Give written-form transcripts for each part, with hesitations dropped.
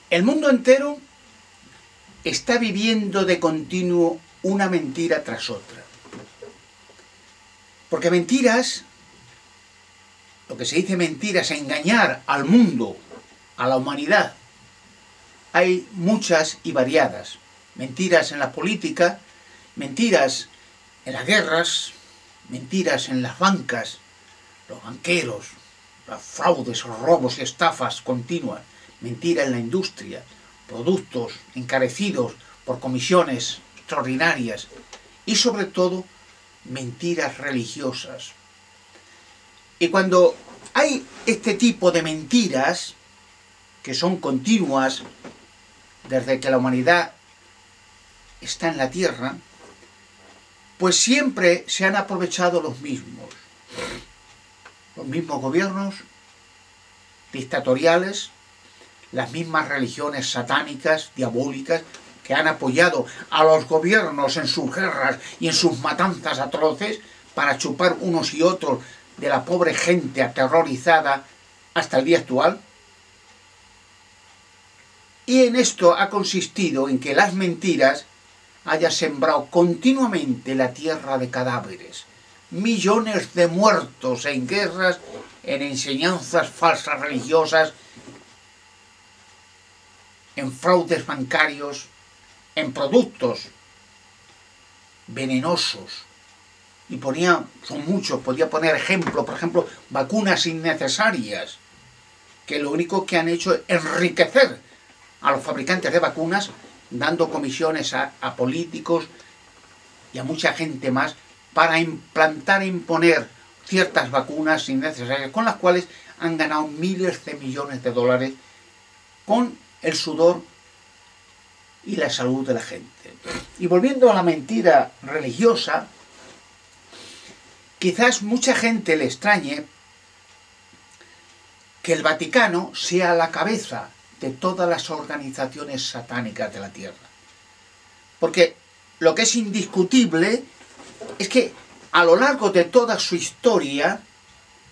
El mundo entero está viviendo de continuo una mentira tras otra. Porque mentiras, lo que se dice mentiras, engañar al mundo, a la humanidad, hay muchas y variadas. Mentiras en la política, mentiras en las guerras, mentiras en las bancas, los banqueros, los fraudes, robos y estafas continuas, mentira en la industria, productos encarecidos por comisiones extraordinarias y sobre todo mentiras religiosas. Y cuando hay este tipo de mentiras que son continuas desde que la humanidad está en la tierra, pues siempre se han aprovechado los mismos gobiernos dictatoriales, las mismas religiones satánicas, diabólicas, que han apoyado a los gobiernos en sus guerras y en sus matanzas atroces para chupar unos y otros de la pobre gente aterrorizada hasta el día actual. Y en esto ha consistido en que las mentiras hayan sembrado continuamente la tierra de cadáveres, millones de muertos en guerras, en enseñanzas falsas religiosas, en fraudes bancarios, en productos venenosos. Y son muchos, podía poner ejemplo, por ejemplo, vacunas innecesarias, que lo único que han hecho es enriquecer a los fabricantes de vacunas, dando comisiones a políticos y a mucha gente más para implantar e imponer ciertas vacunas innecesarias, con las cuales han ganado miles de millones de dólares con el sudor y la salud de la gente. Y volviendo a la mentira religiosa, quizás mucha gente le extrañe que el Vaticano sea la cabeza de todas las organizaciones satánicas de la tierra. Porque lo que es indiscutible es que a lo largo de toda su historia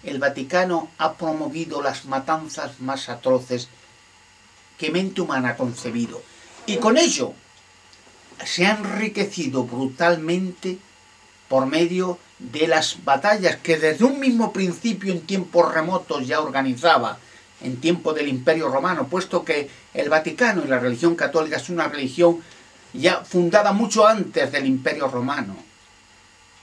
el Vaticano ha promovido las matanzas más atroces que mente humana ha concebido. Y con ello se ha enriquecido brutalmente por medio de las batallas que desde un mismo principio en tiempos remotos ya organizaba, en tiempo del Imperio Romano, puesto que el Vaticano y la religión católica es una religión ya fundada mucho antes del Imperio Romano.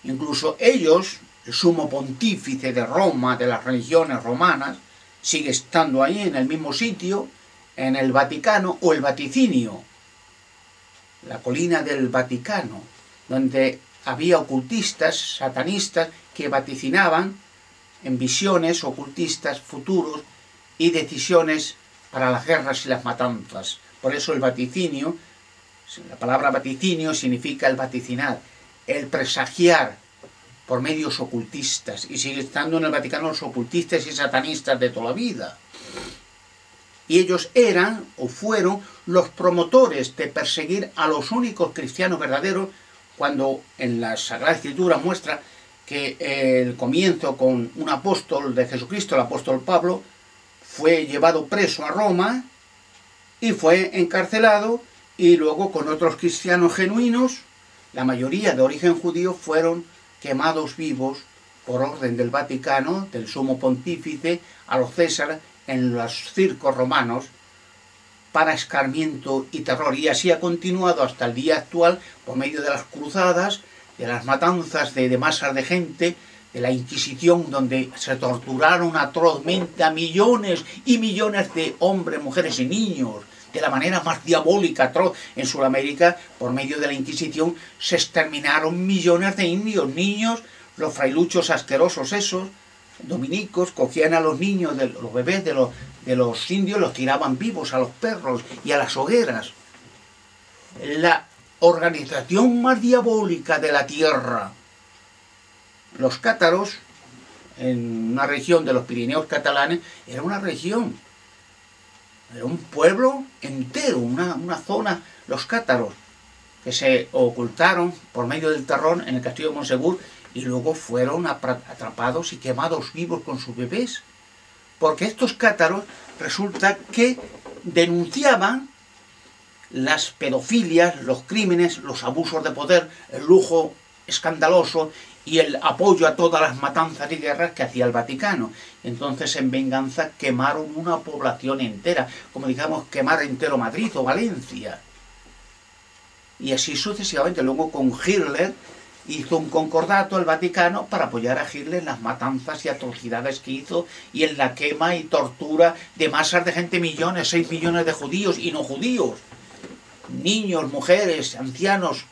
Incluso ellos, el sumo pontífice de Roma, de las religiones romanas, sigue estando ahí en el mismo sitio, en el Vaticano o el Vaticinio, la colina del Vaticano, donde había ocultistas, satanistas, que vaticinaban en visiones ocultistas futuros y decisiones para las guerras y las matanzas. Por eso el vaticinio, la palabra vaticinio significa el vaticinar, el presagiar por medios ocultistas. Y sigue estando en el Vaticano los ocultistas y satanistas de toda la vida. Y ellos eran o fueron los promotores de perseguir a los únicos cristianos verdaderos, cuando en la Sagrada Escritura muestra que el comienzo con un apóstol de Jesucristo, el apóstol Pablo, fue llevado preso a Roma y fue encarcelado, y luego con otros cristianos genuinos, la mayoría de origen judío, fueron quemados vivos por orden del Vaticano, del sumo pontífice, a los César, en los circos romanos, para escarmiento y terror. Y así ha continuado hasta el día actual, por medio de las cruzadas, de las matanzas de masas de gente, de la Inquisición, donde se torturaron atrozmente a millones y millones de hombres, mujeres y niños, de la manera más diabólica, atroz. En Sudamérica, por medio de la Inquisición, se exterminaron millones de indios, niños, los frailuchos asquerosos esos, dominicos, cogían a los niños, los bebés de los indios, los tiraban vivos a los perros y a las hogueras. La organización más diabólica de la tierra. Los cátaros, en una región de los Pirineos catalanes, era una región, era un pueblo entero, una zona, los cátaros, que se ocultaron por medio del terror en el castillo de Monsegur y luego fueron atrapados y quemados vivos con sus bebés. Porque estos cátaros resulta que denunciaban las pedofilias, los crímenes, los abusos de poder, el lujo escandaloso y el apoyo a todas las matanzas y guerras que hacía el Vaticano. Entonces, en venganza, quemaron una población entera, como digamos quemar entero Madrid o Valencia. Y así sucesivamente. Luego con Hitler hizo un concordato el Vaticano para apoyar a Hitler en las matanzas y atrocidades que hizo y en la quema y tortura de masas de gente, millones, 6 millones de judíos y no judíos, niños, mujeres, ancianos,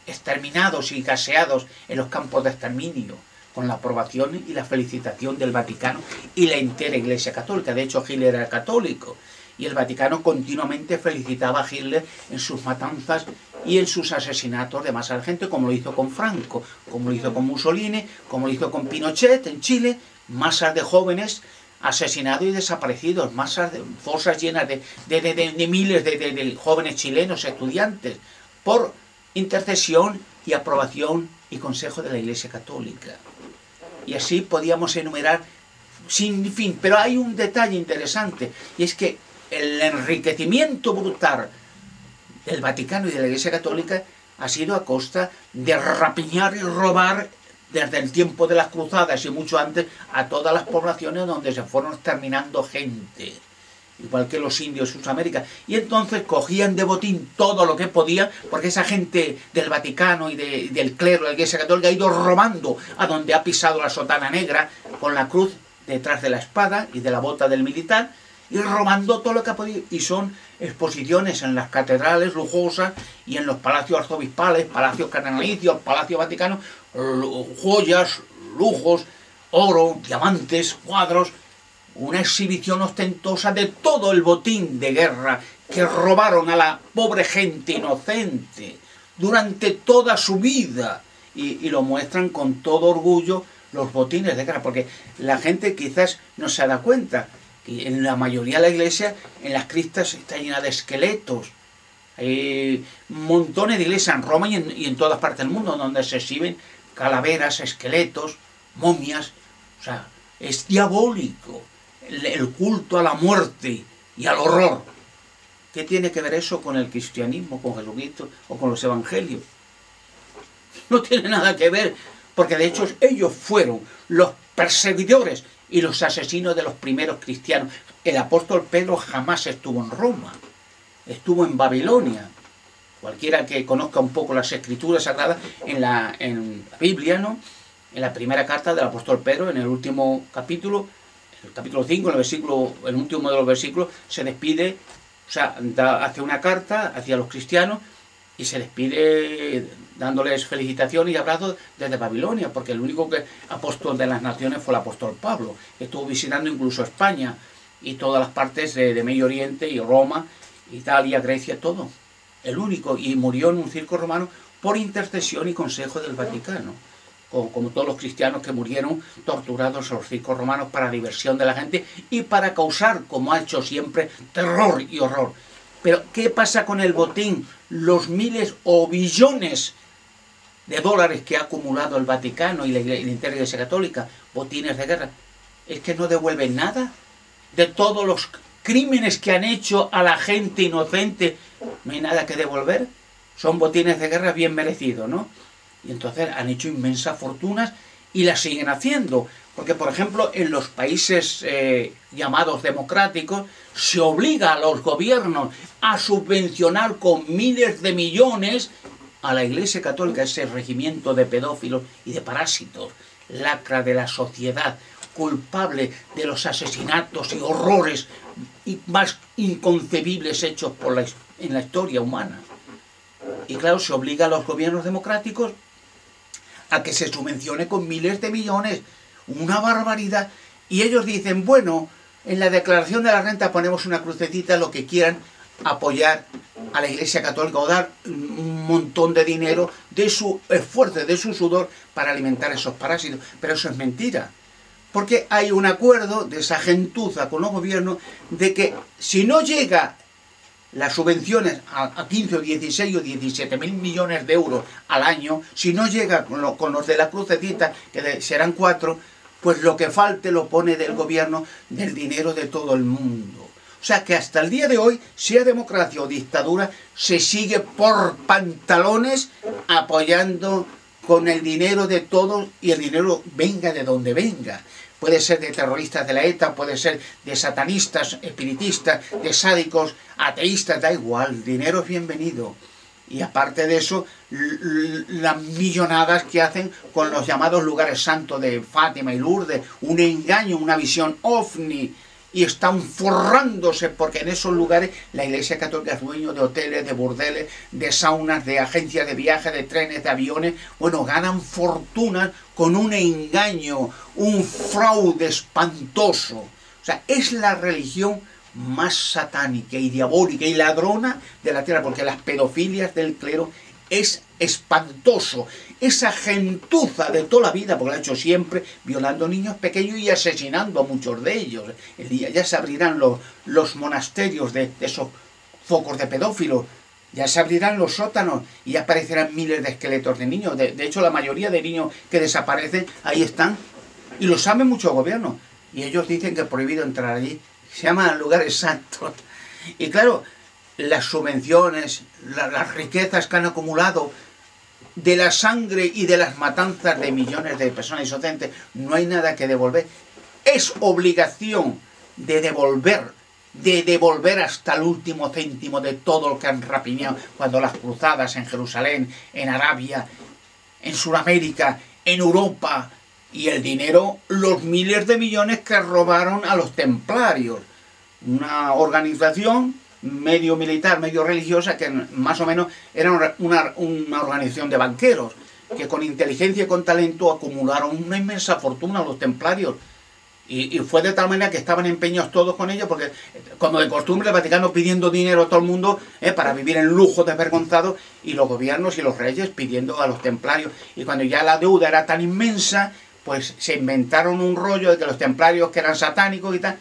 exterminados y gaseados en los campos de exterminio, con la aprobación y la felicitación del Vaticano y la entera Iglesia Católica. De hecho, Hitler era católico y el Vaticano continuamente felicitaba a Hitler en sus matanzas y en sus asesinatos de masa de gente, como lo hizo con Franco, como lo hizo con Mussolini, como lo hizo con Pinochet en Chile, masas de jóvenes asesinados y desaparecidos, masas de fosas llenas de miles de jóvenes chilenos, estudiantes, por intercesión y aprobación y consejo de la Iglesia Católica. Y así podíamos enumerar sin fin. Pero hay un detalle interesante, y es que el enriquecimiento brutal del Vaticano y de la Iglesia Católica ha sido a costa de rapiñar y robar desde el tiempo de las cruzadas y mucho antes a todas las poblaciones donde se fueron exterminando gente, igual que los indios de Sudamérica. Y entonces cogían de botín todo lo que podían, porque esa gente del Vaticano y del clero de la Iglesia Católica ha ido robando a donde ha pisado la sotana negra, con la cruz detrás de la espada y de la bota del militar, y robando todo lo que ha podido. Y son exposiciones en las catedrales lujosas y en los palacios arzobispales, palacios cardenalicios, palacios vaticanos, joyas, lujos, oro, diamantes, cuadros, una exhibición ostentosa de todo el botín de guerra que robaron a la pobre gente inocente durante toda su vida, y lo muestran con todo orgullo los botines de guerra, porque la gente quizás no se da cuenta que en la mayoría de la iglesia, en las criptas está llena de esqueletos. Hay montones de iglesias en Roma y en todas partes del mundo donde se exhiben calaveras, esqueletos, momias. O sea, es diabólico el culto a la muerte y al horror. ¿Qué tiene que ver eso con el cristianismo, con Jesucristo o con los evangelios? No tiene nada que ver, porque de hecho ellos fueron los perseguidores y los asesinos de los primeros cristianos. El apóstol Pedro jamás estuvo en Roma, estuvo en Babilonia. Cualquiera que conozca un poco las escrituras sagradas, en la Biblia, ¿no?, en la primera carta del apóstol Pedro, en el último capítulo, el capítulo 5, el último de los versículos, se despide, o sea, hace una carta hacia los cristianos y se despide dándoles felicitaciones y abrazos desde Babilonia, porque el único apóstol de las naciones fue el apóstol Pablo, que estuvo visitando incluso España y todas las partes de Medio Oriente y Roma, Italia, Grecia, todo. El único, y murió en un circo romano por intercesión y consejo del Vaticano, como todos los cristianos que murieron torturados en los circos romanos para diversión de la gente y para causar, como ha hecho siempre, terror y horror. Pero, ¿qué pasa con el botín? Los miles o billones de dólares que ha acumulado el Vaticano y la Iglesia Católica, botines de guerra, es que no devuelven nada de todos los crímenes que han hecho a la gente inocente. No hay nada que devolver. Son botines de guerra bien merecidos, ¿no? Y entonces han hecho inmensas fortunas y las siguen haciendo. Porque, por ejemplo, en los países llamados democráticos, se obliga a los gobiernos a subvencionar con miles de millones a la Iglesia Católica, ese regimiento de pedófilos y de parásitos, lacra de la sociedad, culpable de los asesinatos y horrores más inconcebibles hechos en la historia humana. Y claro, se obliga a los gobiernos democráticos a que se subvencione con miles de millones, una barbaridad. Y ellos dicen, bueno, en la declaración de la renta ponemos una crucecita, lo que quieran, apoyar a la Iglesia Católica o dar un montón de dinero de su esfuerzo, de su sudor para alimentar esos parásitos. Pero eso es mentira, porque hay un acuerdo de esa gentuza con los gobiernos de que si no llega las subvenciones a 15 o 16 o 17 mil millones de euros al año, si no llega con los de la crucecita, que serán 4, pues lo que falte lo pone del gobierno, del dinero de todo el mundo. O sea que hasta el día de hoy, sea democracia o dictadura, se sigue por pantalones apoyando con el dinero de todos, y el dinero venga de donde venga. Puede ser de terroristas de la ETA, puede ser de satanistas, espiritistas, de sádicos, ateístas, da igual, el dinero es bienvenido. Y aparte de eso, las millonadas que hacen con los llamados lugares santos de Fátima y Lourdes, un engaño, una visión ovni, y están forrándose porque en esos lugares la Iglesia Católica es dueño de hoteles, de burdeles, de saunas, de agencias de viaje, de trenes, de aviones. Bueno, ganan fortunas con un engaño, un fraude espantoso. O sea, es la religión más satánica y diabólica y ladrona de la tierra, porque las pedofilias del clero es espantoso. Esa gentuza de toda la vida, porque lo ha hecho siempre, violando niños pequeños y asesinando a muchos de ellos. El día ya se abrirán los monasterios de esos focos de pedófilos, ya se abrirán los sótanos y ya aparecerán miles de esqueletos de niños. De hecho, la mayoría de niños que desaparecen, ahí están, y lo saben muchos gobiernos, y ellos dicen que es prohibido entrar allí. Se llaman lugares santos. Y claro, las subvenciones, las riquezas que han acumulado de la sangre y de las matanzas de millones de personas inocentes, no hay nada que devolver. Es obligación de devolver hasta el último céntimo de todo lo que han rapiñado cuando las cruzadas en Jerusalén, en Arabia, en Sudamérica, en Europa, y el dinero, los miles de millones que robaron a los templarios, una organización medio militar, medio religiosa, que más o menos era una organización de banqueros, que con inteligencia y con talento acumularon una inmensa fortuna a los templarios. Y fue de tal manera que estaban empeñados todos con ellos, porque como de costumbre el Vaticano pidiendo dinero a todo el mundo para vivir en lujo desvergonzado, y los gobiernos y los reyes pidiendo a los templarios. Y cuando ya la deuda era tan inmensa, pues se inventaron un rollo de que los templarios, que eran satánicos y tal,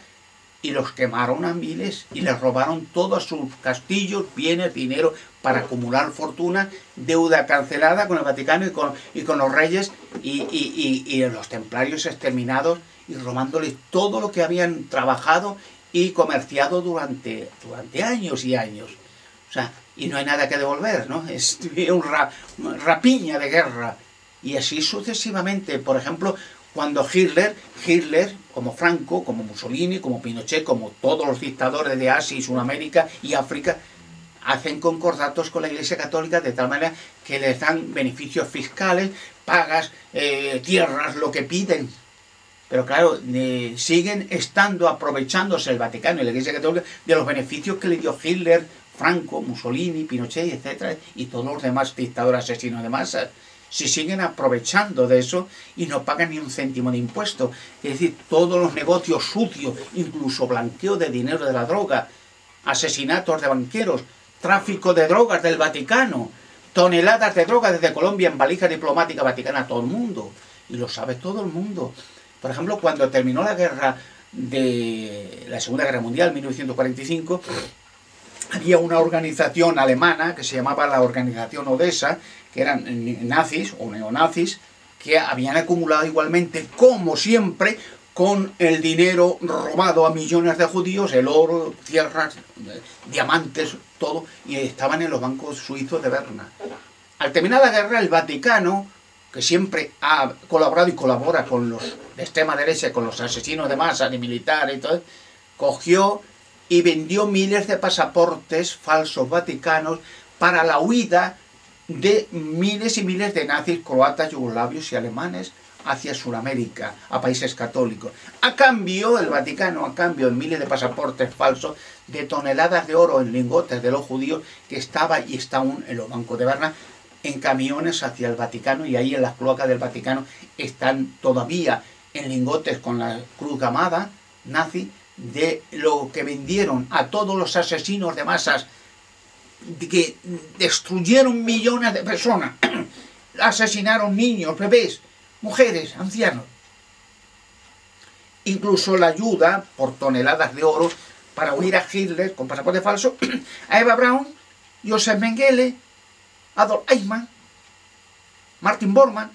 y los quemaron a miles y les robaron todos sus castillos, bienes, dinero, para acumular fortuna, deuda cancelada con el Vaticano y con los reyes, y los templarios exterminados, y robándoles todo lo que habían trabajado y comerciado durante años y años. O sea, y no hay nada que devolver, ¿no? Es una rapiña de guerra. Y así sucesivamente. Por ejemplo, cuando Hitler, como Franco, como Mussolini, como Pinochet, como todos los dictadores de Asia y Sudamérica y África, hacen concordatos con la Iglesia Católica de tal manera que les dan beneficios fiscales, pagas, tierras, lo que piden. Pero claro, siguen aprovechándose el Vaticano y la Iglesia Católica de los beneficios que le dio Hitler, Franco, Mussolini, Pinochet, etcétera, y todos los demás dictadores asesinos de masa. Se siguen aprovechando de eso y no pagan ni un céntimo de impuesto. Es decir, todos los negocios sucios, incluso blanqueo de dinero de la droga, asesinatos de banqueros, tráfico de drogas del Vaticano, toneladas de drogas desde Colombia en valija diplomática vaticana a todo el mundo. Y lo sabe todo el mundo. Por ejemplo, cuando terminó la guerra de la Segunda Guerra Mundial, 1945, había una organización alemana que se llamaba la Organización Odessa, que eran nazis o neonazis, que habían acumulado igualmente, como siempre, con el dinero robado a millones de judíos, el oro, tierras, diamantes, todo, y estaban en los bancos suizos de Berna. Al terminar la guerra, el Vaticano, que siempre ha colaborado y colabora con los de extrema derecha, con los asesinos de masa, de militares y todo, cogió y vendió miles de pasaportes falsos vaticanos para la huida de miles y miles de nazis croatas, yugoslavios y alemanes hacia Sudamérica, a países católicos. A cambio, el Vaticano, a cambio de miles de pasaportes falsos, de toneladas de oro en lingotes de los judíos, que estaba y está aún en los bancos de Berna, en camiones hacia el Vaticano, y ahí en las cloacas del Vaticano están todavía en lingotes con la cruz gamada nazi de lo que vendieron a todos los asesinos de masas que destruyeron millones de personas, asesinaron niños, bebés, mujeres, ancianos. Incluso la ayuda por toneladas de oro para huir a Hitler con pasaporte falso, a Eva Braun, Joseph Mengele, Adolf Eichmann, Martin Bormann,